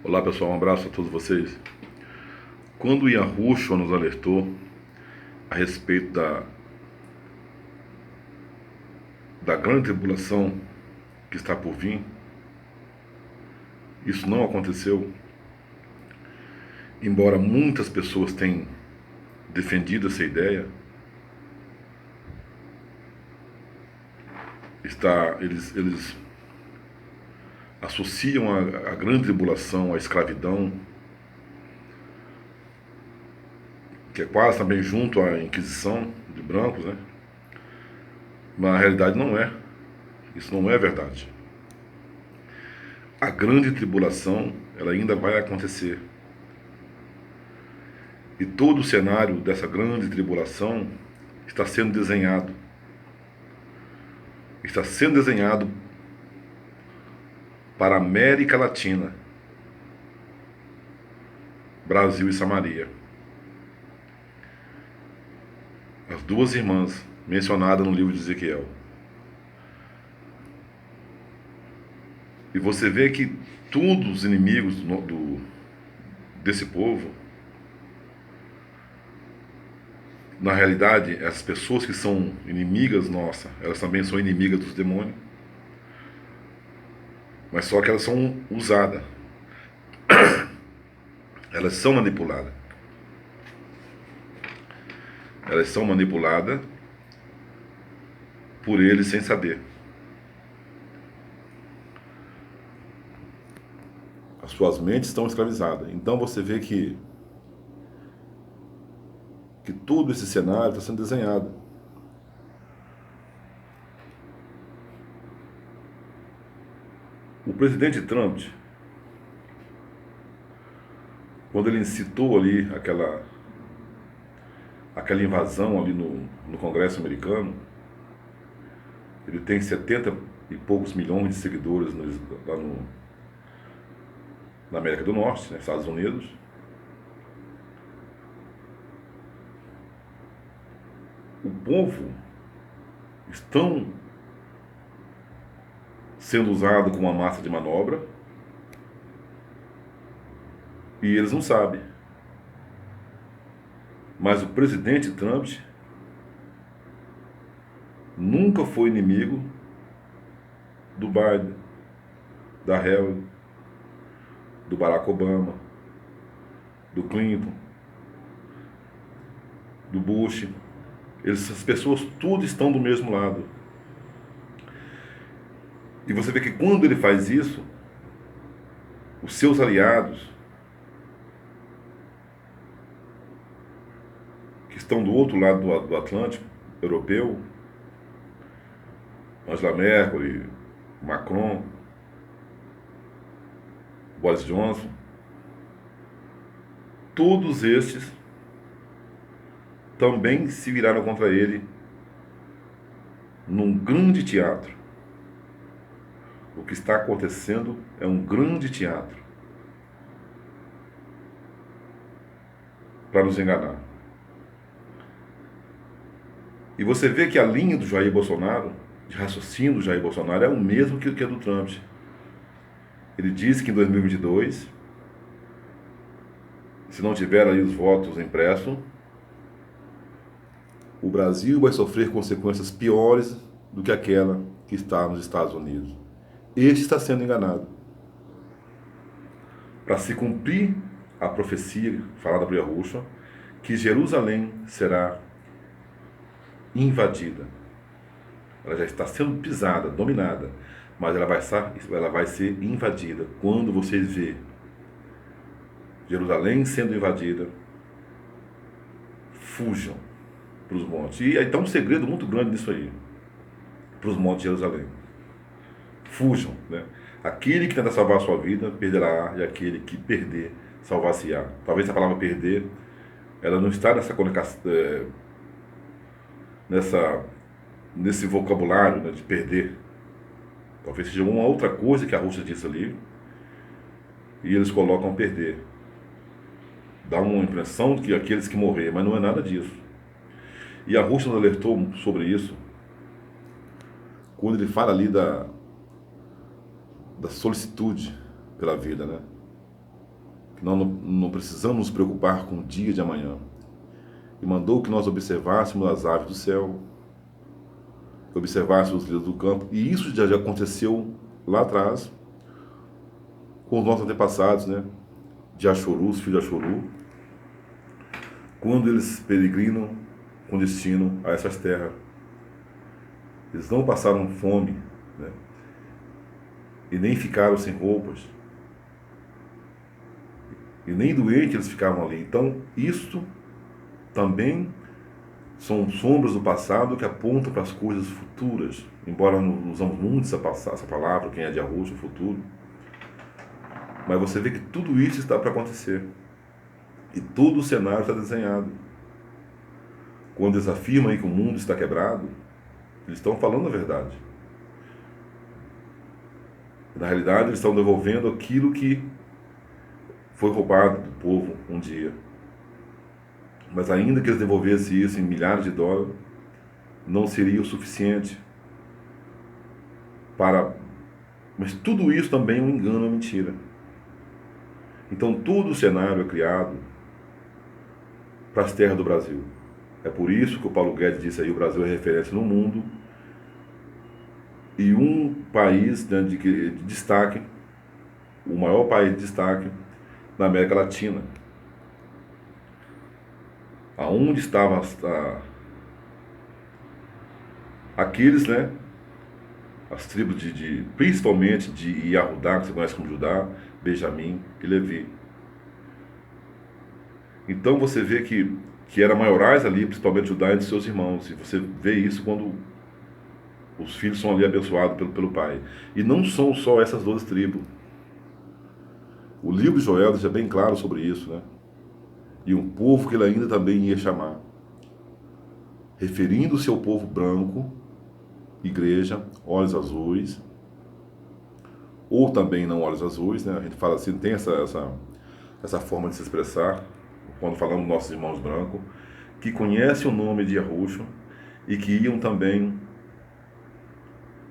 Olá pessoal, um abraço a todos vocês. Quando Yahushua nos alertou a respeito da grande tribulação que está por vir, isso não aconteceu, embora muitas pessoas tenham defendido essa ideia. Eles associam a grande tribulação à escravidão, que é quase também junto à Inquisição de brancos, né? Mas na realidade não é. Isso não é verdade. A grande tribulação, ela ainda vai acontecer. E todo o cenário dessa grande tribulação está sendo desenhado. Está sendo desenhado para a América Latina, Brasil e Samaria. As duas irmãs mencionadas no livro de Ezequiel. E você vê que todos os inimigos desse povo, na realidade, as pessoas que são inimigas nossas, elas também são inimigas dos demônios, mas só que elas são usadas, elas são manipuladas. Elas são manipuladas por eles sem saber. As suas mentes estão escravizadas. Então você vê que todo esse cenário está sendo desenhado. O presidente Trump, quando ele incitou ali aquela invasão ali no Congresso americano, ele tem 70 e poucos milhões de seguidores lá na América do Norte, nos Estados Unidos. O povo estão sendo usado como uma massa de manobra e eles não sabem. Mas o presidente Trump nunca foi inimigo do Biden, da Hillary, do Barack Obama, do Clinton, do Bush. Essas pessoas tudo estão do mesmo lado. E você vê que quando ele faz isso, os seus aliados, que estão do outro lado do Atlântico, europeu, Angela Merkel, Macron, Boris Johnson, todos estes também se viraram contra ele num grande teatro. O que está acontecendo é um grande teatro para nos enganar. E você vê que a linha do Jair Bolsonaro, de raciocínio do Jair Bolsonaro, é o mesmo que a do Trump. Ele disse que em 2022, se não tiver aí os votos impressos, o Brasil vai sofrer consequências piores do que aquela que está nos Estados Unidos. Este está sendo enganado. Para se cumprir a profecia falada por Yahushua, que Jerusalém será invadida. Ela já está sendo pisada, dominada, mas ela vai ser invadida. Quando vocês verem Jerusalém sendo invadida, fujam para os montes. E aí está um segredo muito grande nisso aí, para os montes de Jerusalém. Fujam, né? Aquele que tenta salvar a sua vida, perderá, e aquele que perder, salvar-se-á. Talvez a palavra perder, ela não está nessa comunicação, nesse vocabulário, né, de perder. Talvez seja uma outra coisa que a Rússia disse ali, e eles colocam perder. Dá uma impressão de que aqueles que morrer, mas não é nada disso. E a Rússia nos alertou sobre isso, quando ele fala ali da solicitude pela vida, né? que nós não precisamos nos preocupar com o dia de amanhã. E mandou que nós observássemos as aves do céu, que observássemos os lírios do campo. E isso já aconteceu lá atrás, com os nossos antepassados, né? De Axorus, os filhos de Axoru, quando eles peregrinam com destino a essas terras. Eles não passaram fome, né? E nem ficaram sem roupas. E nem doentes eles ficavam ali. Então, isso também são sombras do passado que apontam para as coisas futuras. Embora não usamos muito essa palavra, quem é de arroxo, futuro. Mas você vê que tudo isso está para acontecer. E todo o cenário está desenhado. Quando eles afirmam aí que o mundo está quebrado, eles estão falando a verdade. Na realidade, eles estão devolvendo aquilo que foi roubado do povo um dia. Mas ainda que eles devolvessem isso em milhares de dólares, não seria o suficiente para... Mas tudo isso também é um engano, uma mentira. Então todo o cenário é criado para as terras do Brasil. É por isso que o Paulo Guedes disse aí, o Brasil é referência no mundo e um país, né, de destaque, o maior país de destaque na América Latina. Aonde estavam aqueles, né, as tribos principalmente de Yahudá, que você conhece como Judá, Benjamim e Levi. Então você vê que era maiorais ali, principalmente Judá entre seus irmãos. E você vê isso quando os filhos são ali abençoados pelo pai. E não são só essas 12 tribos. O livro de Joel deixa bem claro sobre isso, né? E um povo que ele ainda também ia chamar. Referindo-se ao povo branco, igreja, olhos azuis, ou também não olhos azuis, né? A gente fala assim, tem essa forma de se expressar, quando falamos dos nossos irmãos brancos, que conhecem o nome de Yahushua e que iam também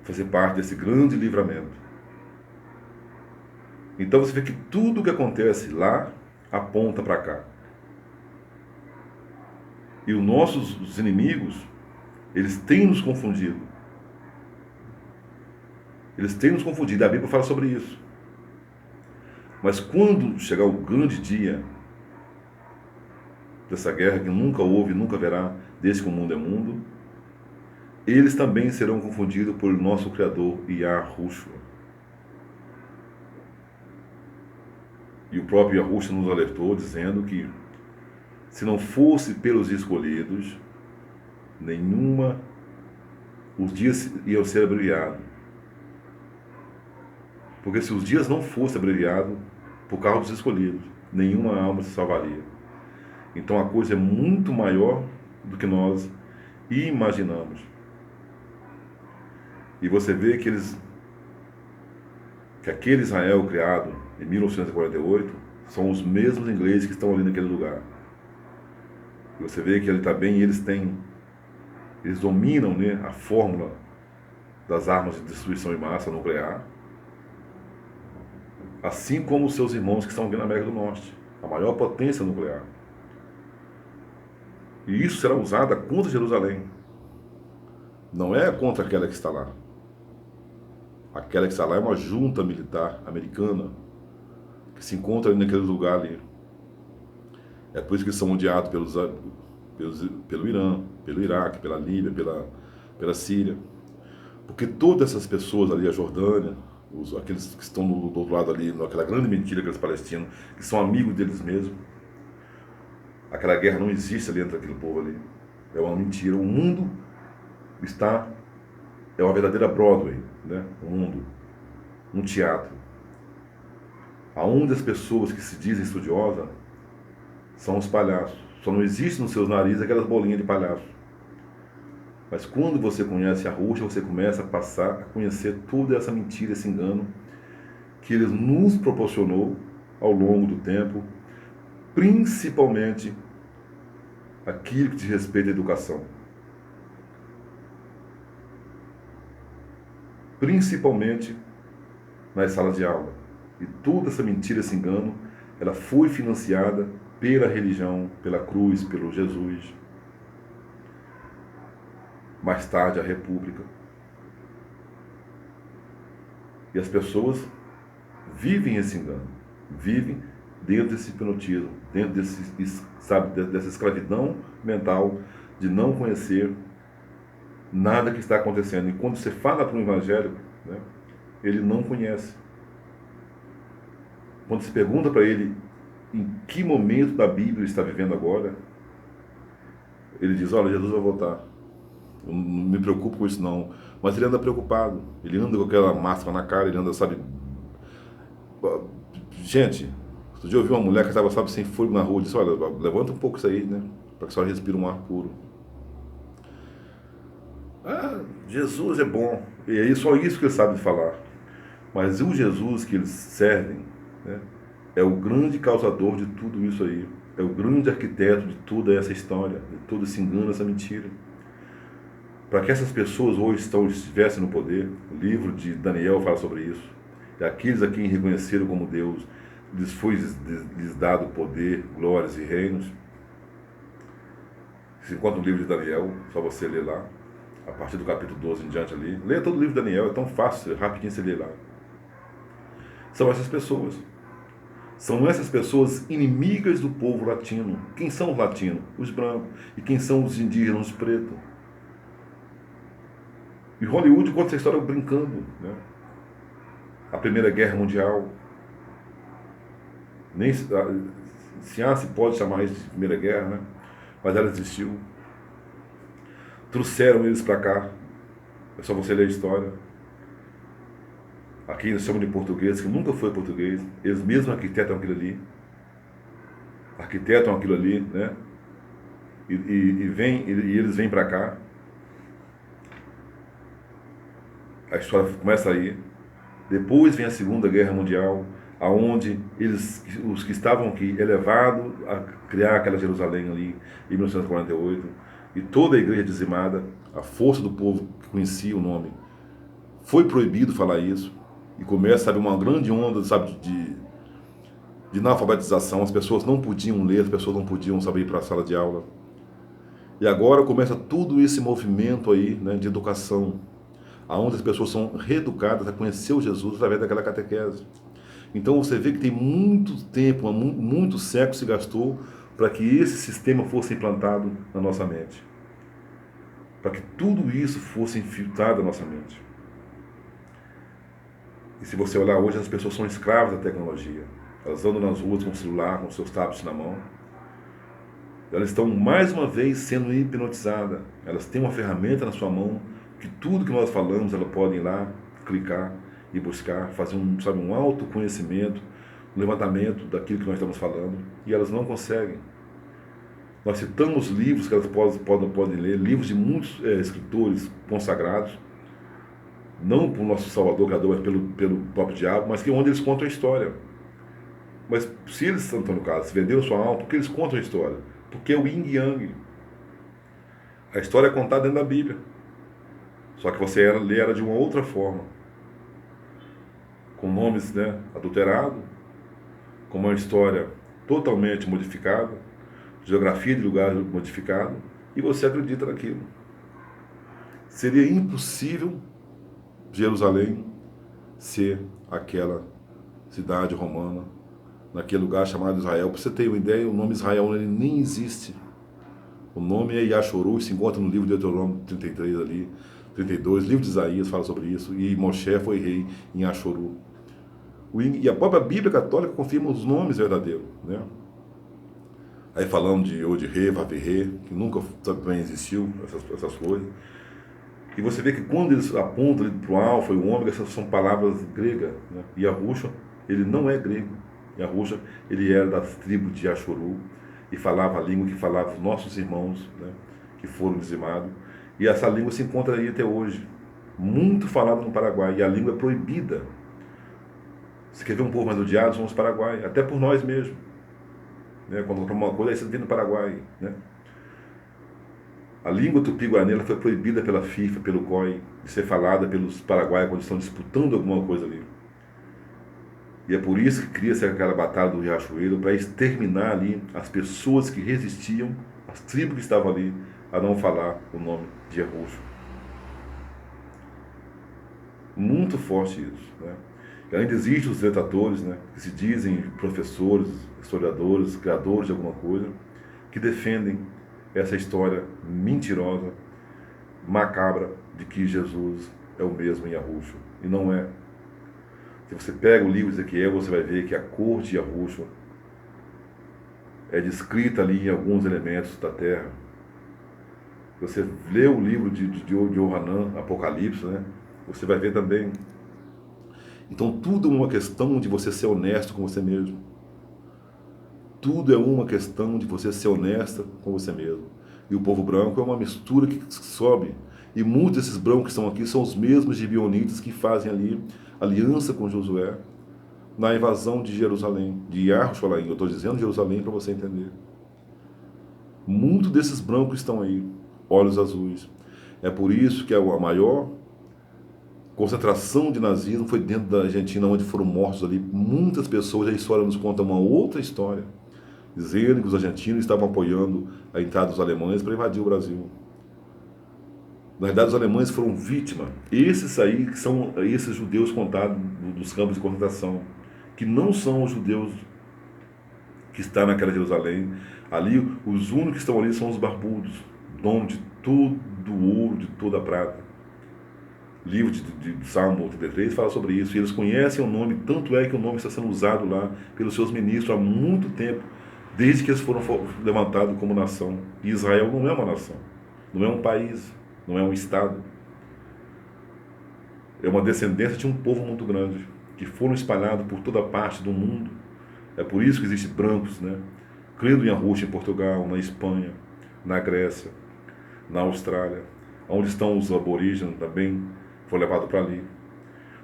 fazer parte desse grande livramento. Então você vê que tudo o que acontece lá aponta para cá. E os inimigos, eles têm nos confundido. Eles têm nos confundido. A Bíblia fala sobre isso. Mas quando chegar o grande dia dessa guerra que nunca houve, nunca haverá, desde que o mundo é mundo, eles também serão confundidos por nosso Criador, Yahushua. E o próprio Yahushua nos alertou, dizendo que se não fosse pelos escolhidos, os dias iam ser abreviados. Porque se os dias não fossem abreviados por causa dos escolhidos, nenhuma alma se salvaria. Então a coisa é muito maior do que nós imaginamos. E você vê que aquele Israel criado em 1948 são os mesmos ingleses que estão ali naquele lugar. E você vê que ele também eles dominam, né, a fórmula das armas de destruição em massa nuclear, assim como os seus irmãos que estão aqui na América do Norte, a maior potência nuclear. E isso será usado contra Jerusalém. Não é contra aquela que está lá. Aquela que está lá é uma junta militar americana que se encontra ali naquele lugar ali. É por isso que são odiados pelo Irã, pelo Iraque, pela Líbia, pela Síria. Porque todas essas pessoas ali, a Jordânia, aqueles que estão do outro lado ali, naquela grande mentira, aqueles palestinos, que são amigos deles mesmos, aquela guerra não existe ali entre aquele povo ali. É uma mentira. O mundo é uma verdadeira Broadway, né? O mundo, um teatro. Aonde as pessoas que se dizem estudiosas são os palhaços. Só não existe nos seus narizes aquelas bolinhas de palhaço. Mas quando você conhece a Rússia, você começa a passar a conhecer toda essa mentira, esse engano que ele nos proporcionou ao longo do tempo, principalmente aquilo que diz respeito à educação. Principalmente nas salas de aula. E toda essa mentira, esse engano ela foi financiada pela religião, pela cruz, pelo Jesus. Mais tarde, a República. E as pessoas vivem esse engano, vivem dentro desse hipnotismo, dentro dessa escravidão mental de não conhecer nada que está acontecendo. E quando você fala para um evangélico, né, ele não conhece. Quando se pergunta para ele em que momento da Bíblia ele está vivendo agora, ele diz, olha, Jesus vai voltar. Eu não me preocupo com isso não. Mas ele anda preocupado. Ele anda com aquela máscara na cara, ele anda, sabe... Gente, outro dia eu vi uma mulher que estava, sabe, sem fôlego na rua. Eu disse, olha, levanta um pouco isso aí, né? Para que a senhora respire um ar puro. Ah, Jesus é bom. E aí só isso que ele sabe falar. Mas o Jesus que eles servem, né, é o grande causador de tudo isso aí. É o grande arquiteto de toda essa história, de todo esse engano, essa mentira. Para que essas pessoas hoje estivessem no poder, o livro de Daniel fala sobre isso. E aqueles a quem reconheceram como Deus, lhes foi lhes dado poder, glórias e reinos. Se encontra no livro de Daniel, só você ler lá, a partir do capítulo 12 em diante ali. Leia todo o livro de Daniel, é tão fácil, rapidinho você lê lá. São essas pessoas. São essas pessoas inimigas do povo latino. Quem são os latinos? Os brancos. E quem são os indígenas? Os pretos. E Hollywood conta essa história brincando, né? A Primeira Guerra Mundial. Nem se pode chamar isso de Primeira Guerra, né? Mas ela existiu. Trouxeram eles para cá. É só você ler a história. Aqui eles chamam de português, que nunca foi português. Eles mesmos arquitetam aquilo ali. Arquitetam aquilo ali, né? E eles vêm para cá. A história começa aí. Depois vem a Segunda Guerra Mundial, aonde os que estavam aqui, elevados a criar aquela Jerusalém ali, em 1948, e toda a igreja dizimada, a força do povo que conhecia o nome, foi proibido falar isso, e começa, sabe, uma grande onda, sabe, de analfabetização. As pessoas não podiam ler, as pessoas não podiam, sabe, ir para a sala de aula. E agora começa todo esse movimento aí, né, de educação, aonde as pessoas são reeducadas a conhecer o Jesus através daquela catequese. Então você vê que tem muito tempo, muito século se gastou para que esse sistema fosse implantado na nossa mente. Para que tudo isso fosse infiltrado na nossa mente. E se você olhar hoje, as pessoas são escravas da tecnologia. Elas andam nas ruas com o celular, com seus tablets na mão. Elas estão mais uma vez sendo hipnotizadas. Elas têm uma ferramenta na sua mão que tudo que nós falamos, elas podem ir lá, clicar e buscar, fazer um autoconhecimento, um levantamento daquilo que nós estamos falando, e elas não conseguem. Nós citamos livros que elas podem ler, livros de muitos escritores consagrados, não por nosso Salvador, Criador, mas pelo próprio diabo, mas onde eles contam a história. Mas se eles estão, no caso, se venderam sua alma, por que eles contam a história? Porque é o yin e yang. A história é contada dentro da Bíblia. Só que você lê ela de uma outra forma. Com nomes, né, adulterados, com uma história totalmente modificada, geografia de lugar modificada, e você acredita naquilo. Seria impossível Jerusalém ser aquela cidade romana, naquele lugar chamado Israel. Para você ter uma ideia, o nome Israel ele nem existe. O nome é Yashuru, se encontra no livro de Deuteronômio 33 ali, 32, livro de Isaías fala sobre isso, e Moshe foi rei em Ashuru. E a própria Bíblia Católica confirma os nomes verdadeiros, né? Aí falando de Odire, Vavirê, que nunca também existiu, essas coisas. E você vê que quando eles apontam para o alfa e o ômega, essas são palavras gregas, né? E Yahusha, ele não é grego. Yahusha, ele era das tribos de Ashuru e falava a língua que falavam os nossos irmãos, né, que foram dizimados. E essa língua se encontra aí até hoje, muito falada no Paraguai, e a língua é proibida. Se quer ver um povo mais odiado, são os paraguaios, até por nós mesmos. Né? Quando uma coisa, aí você vem no Paraguai. Né? A língua tupi-guarani foi proibida pela FIFA, pelo COI, de ser falada pelos paraguaios quando estão disputando alguma coisa ali. E é por isso que cria-se aquela batalha do Riachuelo, para exterminar ali as pessoas que resistiam, as tribos que estavam ali, a não falar o nome de Yahusha. Muito forte isso, né? E ainda existem os detratores, né, que se dizem professores, historiadores, criadores de alguma coisa, que defendem essa história mentirosa, macabra, de que Jesus é o mesmo Yahusha. E não é. Se você pega o livro de Ezequiel, você vai ver que a cor de Yahusha é descrita ali em alguns elementos da terra. Você lê o livro de Yohanan, Apocalipse, né? Você vai ver também. Então tudo é uma questão de você ser honesto com você mesmo. Tudo é uma questão de você ser honesta com você mesmo. E o povo branco é uma mistura que sobe. E muitos desses brancos que estão aqui são os mesmos gibeonitas que fazem ali aliança com Josué na invasão de Jerusalém, de Yarshalaim. Eu estou dizendo Jerusalém para você entender. Muitos desses brancos estão aí, olhos azuis. É por isso que a maior concentração de nazismo foi dentro da Argentina, onde foram mortos ali muitas pessoas. A história nos conta uma outra história, dizendo que os argentinos estavam apoiando a entrada dos alemães para invadir o Brasil. Na verdade, os alemães foram vítimas. Esses aí que são esses judeus contados dos campos de concentração, que não são os judeus que estão naquela Jerusalém. Ali, os únicos que estão ali são os barbudos, dono de todo o ouro, de toda a prata. O livro de Salmo 83 fala sobre isso. E eles conhecem o nome, tanto é que o nome está sendo usado lá pelos seus ministros há muito tempo, desde que eles foram levantados como nação. E Israel não é uma nação, não é um país, não é um estado. É uma descendência de um povo muito grande, que foram espalhados por toda parte do mundo. É por isso que existem brancos, né? Crendo em Yahusha em Portugal, na Espanha, na Grécia, na Austrália, onde estão os aborígenes também, foi levado para ali.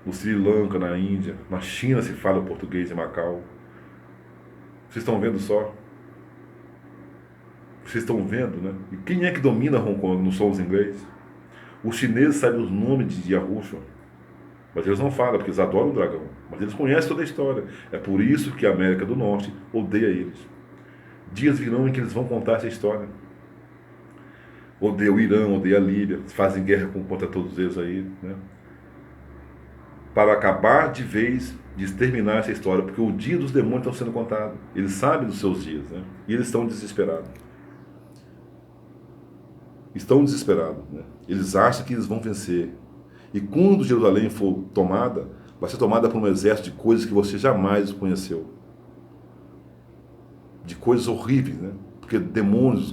No Sri Lanka, na Índia, na China se fala português em Macau. Vocês estão vendo só? Vocês estão vendo, né? E quem é que domina Hong Kong? Não são os ingleses? Os chineses sabem os nomes de Yahusha, mas eles não falam, porque eles adoram o dragão. Mas eles conhecem toda a história. É por isso que a América do Norte odeia eles. Dias virão em que eles vão contar essa história. Odeia o Irã, odeia a Líbia, fazem guerra contra todos eles aí, né? Para acabar de vez de exterminar essa história, porque o dia dos demônios estão sendo contado. Eles sabem dos seus dias, né? E eles estão desesperados. Estão desesperados, né? Eles acham que eles vão vencer. E quando Jerusalém for tomada, vai ser tomada por um exército de coisas que você jamais conheceu. De coisas horríveis, né? Porque demônios,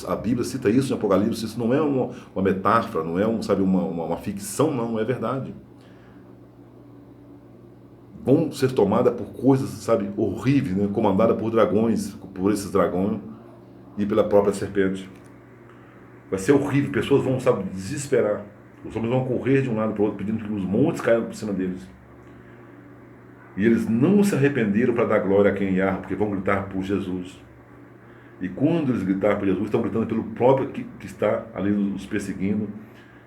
a Bíblia cita isso em Apocalipse, isso não é uma metáfora, não é sabe, uma ficção, não, é verdade. Vão ser tomadas por coisas, sabe, horríveis, né? Comandadas por dragões, por esses dragões e pela própria serpente. Vai ser horrível, pessoas vão, sabe, desesperar. Os homens vão correr de um lado para o outro, pedindo que os montes caiam por cima deles. E eles não se arrependeram para dar glória a quem Yahweh, porque vão gritar por Jesus. E quando eles gritarem por Jesus, estão gritando pelo próprio que está ali os perseguindo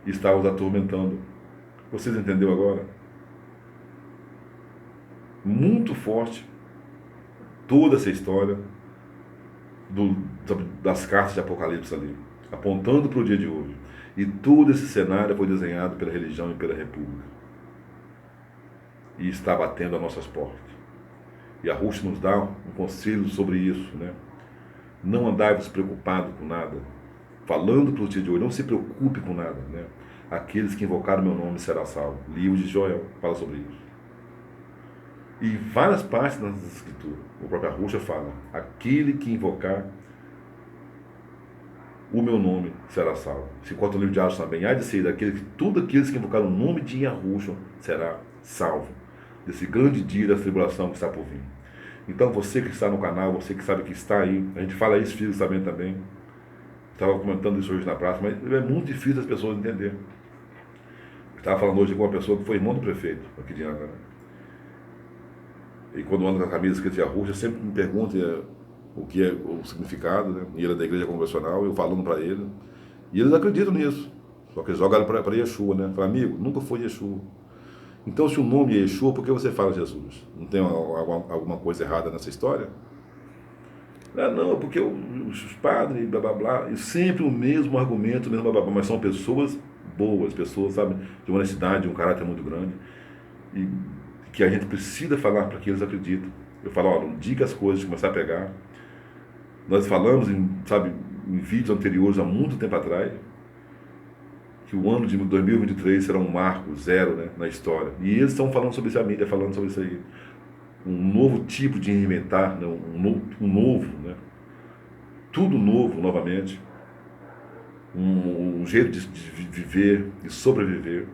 e está os atormentando. Vocês entenderam agora? Muito forte toda essa história das cartas de Apocalipse ali, apontando para o dia de hoje. E todo esse cenário foi desenhado pela religião e pela república. E está batendo às nossas portas. E a Rússia nos dá um conselho sobre isso, né? Não andai-vos preocupado com nada. Falando para o dia de hoje, não se preocupe com nada, né? Aqueles que invocaram meu nome será salvo. Livro de Joel fala sobre isso. E várias partes das escrituras, o próprio Rússia fala: aquele que invocar o meu nome será salvo. Se conta o livro de Atos também, há de ser daquele que tudo aqueles que invocaram o nome de Yahushua será salvo desse grande dia da tribulação que está por vir. Então você que está no canal, você que sabe que está aí, a gente fala isso, filhos sabendo também. Estava comentando isso hoje na praça, mas é muito difícil as pessoas entenderem. Estava falando hoje com uma pessoa que foi irmão do prefeito aqui de Angra. E quando ando com a camisa escrita Yahushua, sempre me pergunta o que é o significado, né? E ele é da igreja congregacional, eu falando para ele. E eles acreditam nisso. Só que eles jogaram para Yeshua, né? Falaram, amigo, nunca foi Yeshua. Então, se o nome é Yeshua, por que você fala Jesus? Não tem alguma coisa errada nessa história? Ah, não, porque os padres, blá blá blá, e sempre o mesmo argumento, o mesmo blá blá blá, mas são pessoas boas, pessoas, sabe, de uma honestidade, de um caráter muito grande, e que a gente precisa falar para que eles acreditem. Eu falo, olha, não diga as coisas, começar a pegar. Nós falamos, sabe, em vídeos anteriores, há muito tempo atrás, que o ano de 2023 será um marco zero, né, na história. E eles estão falando sobre isso, a mídia falando sobre isso aí. Um novo tipo de reinventar, né, um novo, né, tudo novo novamente. Um jeito de viver e sobreviver.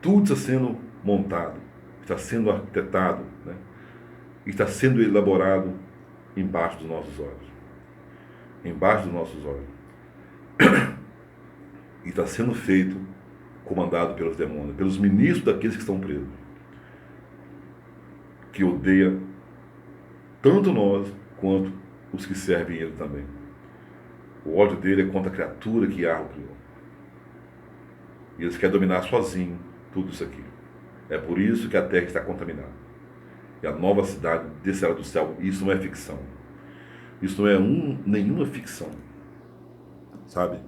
Tudo está sendo montado, está sendo arquitetado, né, está sendo elaborado embaixo dos nossos olhos. Embaixo dos nossos olhos. E está sendo feito, comandado pelos demônios, pelos ministros daqueles que estão presos, que odeia tanto nós quanto os que servem ele também. O ódio dele é contra a criatura que Yahweh criou. E eles querem dominar sozinho tudo isso aqui. É por isso que a terra está contaminada. E a nova cidade descerá do céu. Isso não é ficção. Isso não é nenhuma ficção. Sabe?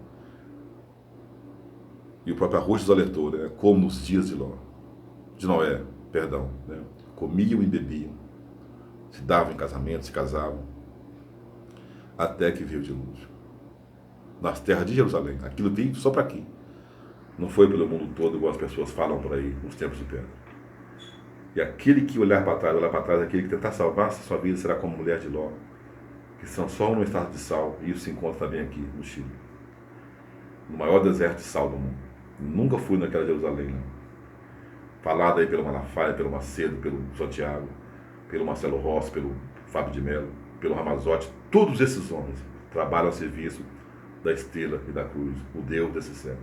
E o próprio Arroxo alertou, né? Como nos dias de Noé, perdão, né? Comiam e bebiam, se davam em casamento, se casavam, até que veio o dilúvio. Nas terras de Jerusalém. Aquilo veio só para aqui. Não foi pelo mundo todo, igual as pessoas falam por aí, nos tempos de pedra. E aquele que olhar para trás, aquele que tentar salvar a sua vida, será como mulher de Ló, que se transforma no estado de sal, e isso se encontra também aqui no Chile. No maior deserto de sal do mundo. Nunca fui naquela Jerusalém, não. Falado aí pelo Malafaia, pelo Macedo, pelo Santiago, pelo Marcelo Rossi, pelo Fábio de Mello, pelo Ramazotti. Todos esses homens trabalham a serviço da estrela e da cruz, o Deus desse céu.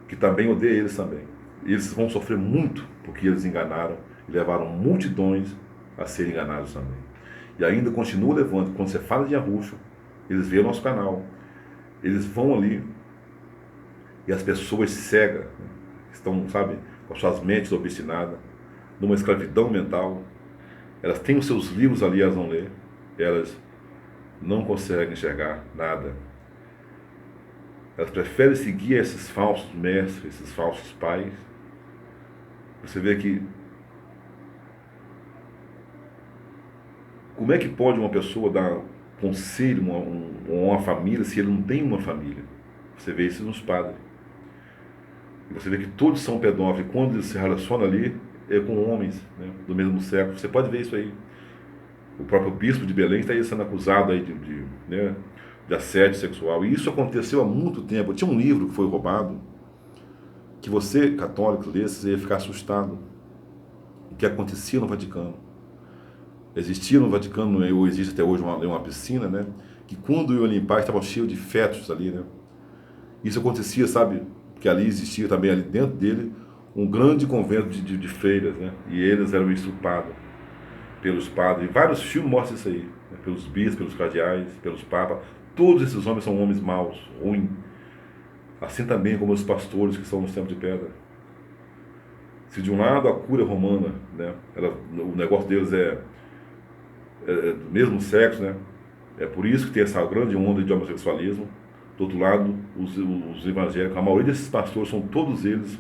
Que também odeia eles também. Eles vão sofrer muito porque eles enganaram e levaram multidões a serem enganados também. E ainda continua levando. Quando você fala de Arruxo, eles veem o nosso canal. Eles vão ali e as pessoas cegas, né, estão, sabe, com as suas mentes obstinadas, numa escravidão mental. Elas têm os seus livros ali, elas vão ler. Elas não conseguem enxergar nada. Elas preferem seguir esses falsos mestres, esses falsos pais. Você vê que como é que pode uma pessoa dar conselho a uma família se ele não tem uma família? Você vê isso nos padres. E você vê que todos são pedófilos. Quando eles se relacionam ali, é com homens, né, do mesmo século. Você pode ver isso aí. O próprio bispo de Belém está aí sendo acusado aí de assédio sexual. E isso aconteceu há muito tempo. Tinha um livro que foi roubado, que você, católico, lesse, você ia ficar assustado. O que acontecia no Vaticano. Existia no Vaticano, ou existe até hoje, uma piscina, né? Que quando eu ia limpar, estava cheio de fetos ali, né? Isso acontecia, sabe? Que ali existia também, ali dentro dele, um grande convento de freiras, né? E eles eram estuprados pelos padres. E vários filmes mostram isso aí, né? Pelos bispos, pelos cardeais, pelos papas. Todos esses homens são homens maus, ruins. Assim também como os pastores que são nos tempos de pedra. Se de um lado a cura romana, né? O negócio deles é do mesmo sexo, né? É por isso que tem essa grande onda de homossexualismo. Do outro lado, os evangélicos, a maioria desses pastores são todos eles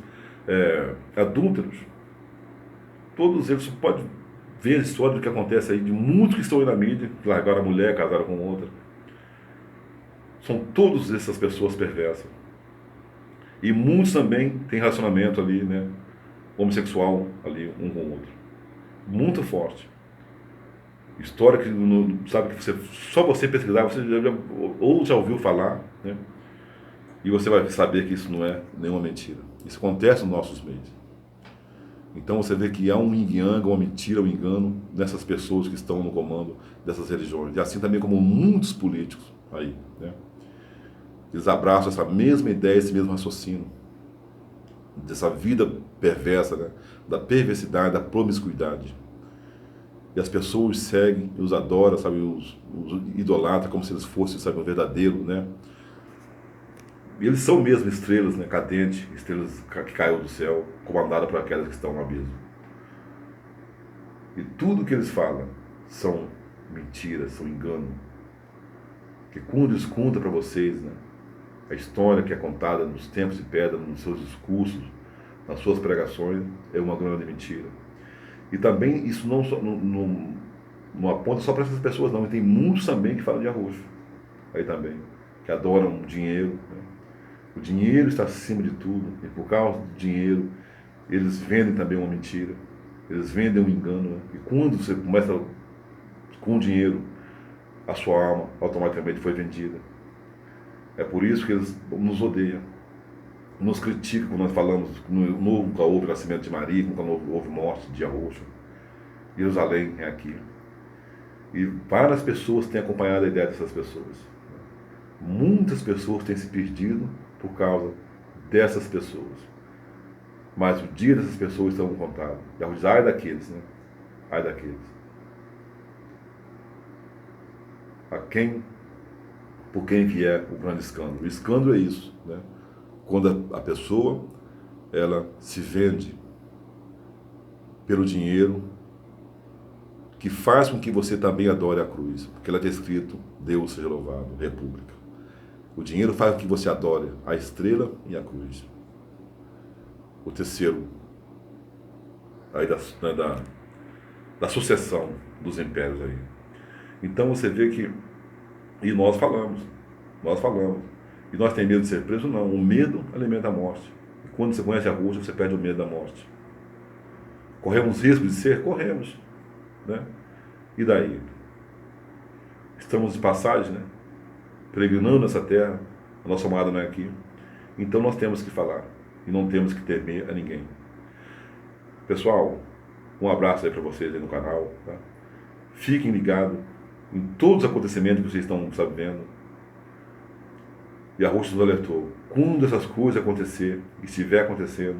adúlteros. Todos eles, você pode ver a história do que acontece aí, de muitos que estão aí na mídia, que largaram a mulher, casaram com outra. São todas essas pessoas perversas. E muitos também têm relacionamento ali, né, homossexual ali, um com o outro. Muito forte. História que, sabe, que só você pesquisar, você já ouviu falar, né? E você vai saber que isso não é nenhuma mentira. Isso acontece nos nossos meios. Então você vê que há um yin-yang, uma mentira, um engano nessas pessoas que estão no comando dessas religiões. E assim também como muitos políticos aí, né? Eles abraçam essa mesma ideia, esse mesmo raciocínio, dessa vida perversa, né? Da perversidade, da promiscuidade. E as pessoas seguem, os adoram, sabe, os idolatram como se eles fossem, sabe, um verdadeiro, né? E eles são mesmo estrelas, né, cadentes, estrelas que caiu do céu, comandadas por aquelas que estão no abismo. E tudo que eles falam são mentiras, são engano. Que quando eles contam para vocês, né, a história que é contada nos tempos de pedra, nos seus discursos, nas suas pregações, é uma grande mentira. E também isso não aponta só para essas pessoas, não. E tem muitos também que falam de arroxo. Aí também, que adoram dinheiro, né? O dinheiro está acima de tudo, e por causa do dinheiro, eles vendem também uma mentira, eles vendem um engano, né? E quando você começa com o dinheiro, a sua alma automaticamente foi vendida. É por isso que eles nos odeiam, nos criticam quando nós falamos que nunca houve nascimento de Maria, nunca houve morte de arroxo. Jerusalém é aqui. E várias pessoas têm acompanhado a ideia dessas pessoas. Muitas pessoas têm se perdido por causa dessas pessoas. Mas o dia dessas pessoas estão contados. Ai daqueles, né? Ai daqueles. Por quem vier o grande escândalo. O escândalo é isso, né? Quando a pessoa, ela se vende pelo dinheiro, que faz com que você também adore a cruz. Porque ela está escrito, Deus seja louvado, República. O dinheiro faz com que você adore a estrela e a cruz. O terceiro, aí da sucessão dos impérios aí. Então você vê que, e nós falamos, e nós temos medo de ser preso? Não, o medo alimenta a morte. E quando você conhece a Rússia, você perde o medo da morte. Corremos risco de ser? Corremos, né? E daí? Estamos de passagem, né? Peregrinando nessa terra, a nossa morada não é aqui. Então nós temos que falar, e não temos que temer a ninguém. Pessoal, um abraço aí para vocês aí no canal, tá? Fiquem ligados em todos os acontecimentos que vocês estão sabendo. E a Rússia nos alertou, quando essas coisas acontecer, e estiver acontecendo,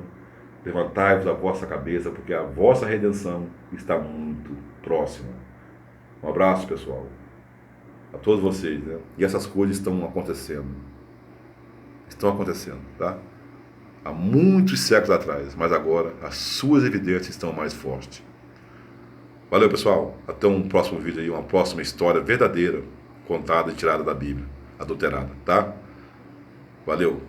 levantai-vos a vossa cabeça, porque a vossa redenção está muito próxima. Um abraço, pessoal, a todos vocês, né? E essas coisas estão acontecendo. Estão acontecendo, tá? Há muitos séculos atrás, mas agora as suas evidências estão mais fortes. Valeu, pessoal. Até um próximo vídeo aí, uma próxima história verdadeira, contada e tirada da Bíblia, adulterada, tá? Valeu.